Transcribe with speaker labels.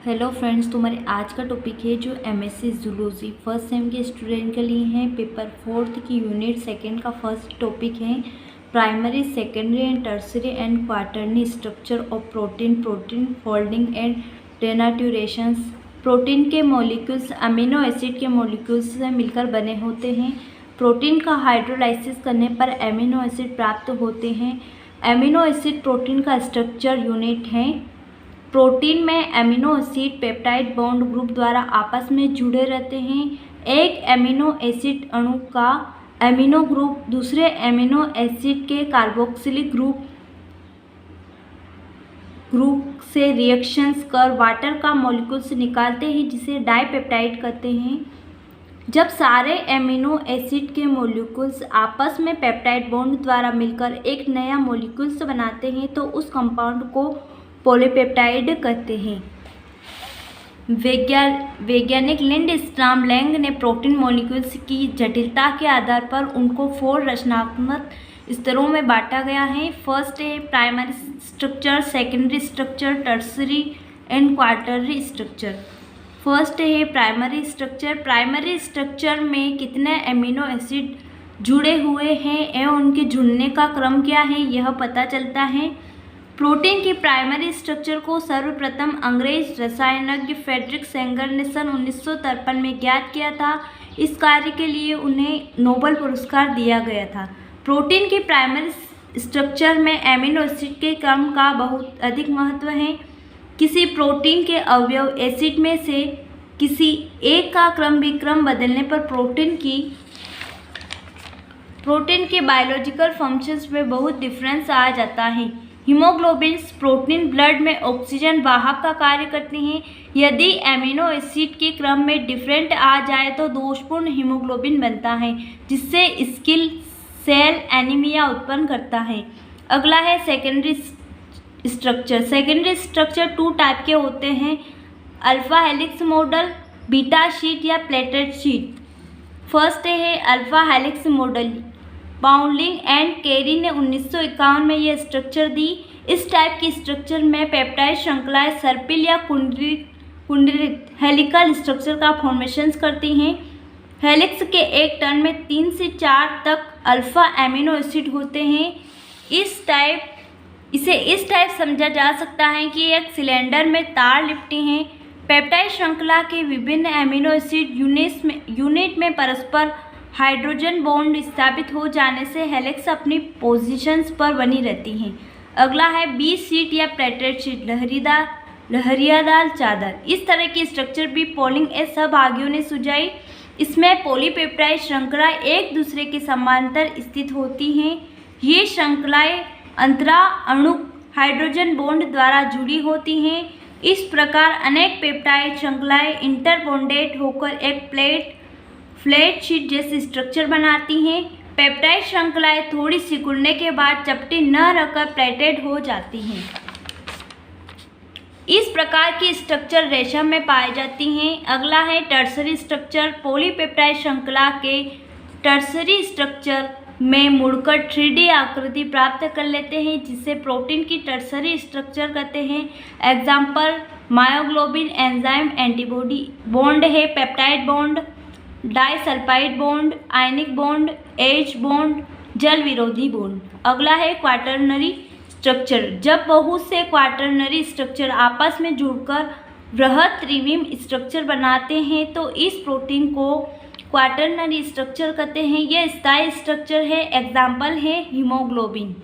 Speaker 1: Hello friends, तुम्हारे आज का टॉपिक है जो एमएससी जूलॉजी फर्स्ट सेम के स्टूडेंट के लिए है। पेपर 4 की यूनिट 2 का फर्स्ट टॉपिक है primary, secondary and tertiary and quaternary structure of protein, protein folding and denaturations. Protein के मॉलिक्यूल्स अमीनो एसिड के मॉलिक्यूल्स से मिलकर बने होते हैं। प्रोटीन का हाइड्रोलाइसिस करने पर एमिनो एसिड प्राप्त होते हैं। एमिनो एसिड प्रोटीन का स्ट्रक्चर यूनिट है। प्रोटीन में amino acid peptide bond group द्वारा आपस में जुड़े रहते हैं। एक एमिनो एसिड अणु का एमिनो ग्रुप दूसरे एमिनो एसिड के कार्बोक्सिलिक ग्रुप से रिएक्शंस कर वाटर का मॉलिक्यूल्स निकालते हैं जिसे डाइपेप्टाइड कहते हैं। जब सारे एमिनो एसिड के मॉलिक्यूल्स आपस में पेप्टाइड बॉन्ड द्वारा मिलकर एक नया मॉलिक्यूल्स बनाते हैं तो उस कंपाउंड को पॉलीपेप्टाइड कहते हैं। वैज्ञानिक लिंडस्ट्रॉम लैंग ने प्रोटीन मॉलिक्यूल्स की जटिलता के आधार पर उनको 4 रचनात्मक स्तरों में बांटा गया है। फर्स्ट है primary structure, secondary structure, tertiary and quaternary structure. First है प्राइमरी स्ट्रक्चर। प्राइमरी स्ट्रक्चर में कितने एमिनो एसिड जुड़े हुए हैं एवं उनके जुड़ने का क्रम क्या है यह पता चलता है। प्रोटीन की प्राइमरी स्ट्रक्चर को सर्वप्रथम अंग्रेज रसायनज्ञ फ्रेडरिक सेंगर ने सन 1953 में ज्ञात किया था। इस कार्य के लिए उन्हें नोबेल पुरस्कार दिया गया था। प्रोटीन की प्राइमरी स्ट्रक्चर में एमिनो एसिड के क्रम का बहुत अधिक महत्व है। किसी प्रोटीन के अवयव एसिड में से किसी एक का क्रम विक्रम बदलने पर प्रोटीन के बायोलॉजिकल फंक्शंस में बहुत डिफरेंस आ जाता है। हीमोग्लोबिन प्रोटीन ब्लड में ऑक्सीजन वाहक का कार्य करते हैं। यदि एमिनो एसिड के क्रम में डिफरेंट आ जाए तो दोषपूर्ण हीमोग्लोबिन बनता है जिससे स्किल सेल एनीमिया उत्पन्न करता है। अगला है secondary structure. Secondary structure 2 type के होते हैं, alpha helix model, beta sheet या प्लेटेड शीट। फर्स्ट है alpha helix model. Pauling and Corey ने 1951 में यह स्ट्रक्चर दी। इस टाइप की स्ट्रक्चर में पेप्टाइड श्रृंखलाएं सर्पिल या कुंडलित हेलिकल स्ट्रक्चर का फॉर्मेशन करती हैं। हेलिक्स के एक टर्न में 3 से 4 तक अल्फा एमिनो एसिड होते हैं। इसे इस टाइप समझा जा सकता है कि एक सिलेंडर में तार लिपटे हैं। पेप्टाइड श्रृंखला के विभिन्न एमिनो एसिड यूनिट में परस्पर हाइड्रोजन बॉन्ड स्थापित हो जाने से हेलिक्स अपनी पोजीशंस पर बनी रहती हैं। अगला है बी शीट या प्लेटेड शीट, लहरियादार चादर। इस तरह की स्ट्रक्चर भी पॉलिंग ए सहभागियों ने सुझाई। इसमें पॉलीपेप्टाइड श्रृंखला एक दूसरे के समांतर स्थित होती हैं। ये श्रृंखलाएं अंतरा अणुक हाइड्रोजन बॉन्ड द्वारा जुड़ी होती हैं। इस प्रकार अनेक पेप्टाइड श्रृंखलाएं इंटरबॉन्डेड होकर एक फ्लैट शीट जैसी स्ट्रक्चर बनाती हैं। पेप्टाइड श्रृंखलाएं थोड़ी सिकुड़ने के बाद चपटी न रहकर प्लेटेड हो जाती हैं। इस प्रकार की स्ट्रक्चर रेशम में पाई जाती हैं। अगला है टर्सरी स्ट्रक्चर। पॉलीपेप्टाइड श्रृंखला के टर्सरी स्ट्रक्चर में मुड़कर 3D आकृति प्राप्त कर लेते हैं जिसे प्रोटीन की टर्सरी स्ट्रक्चर कहते हैं। Example myoglobin enzyme antibody bond है, peptide bond, disulphide bond, ionic bond, H bond, जल विरोधी बॉन्ड। अगला है क्वाटरनरी स्ट्रक्चर। जब बहुत से क्वाटरनरी स्ट्रक्चर आपस में जुड़कर बृहद त्रिविम स्ट्रक्चर बनाते हैं तो इस प्रोटीन को क्वाटरनरी स्ट्रक्चर कहते हैं। यह स्थायी स्ट्रक्चर है। एग्जाम्पल है हीमोग्लोबिन।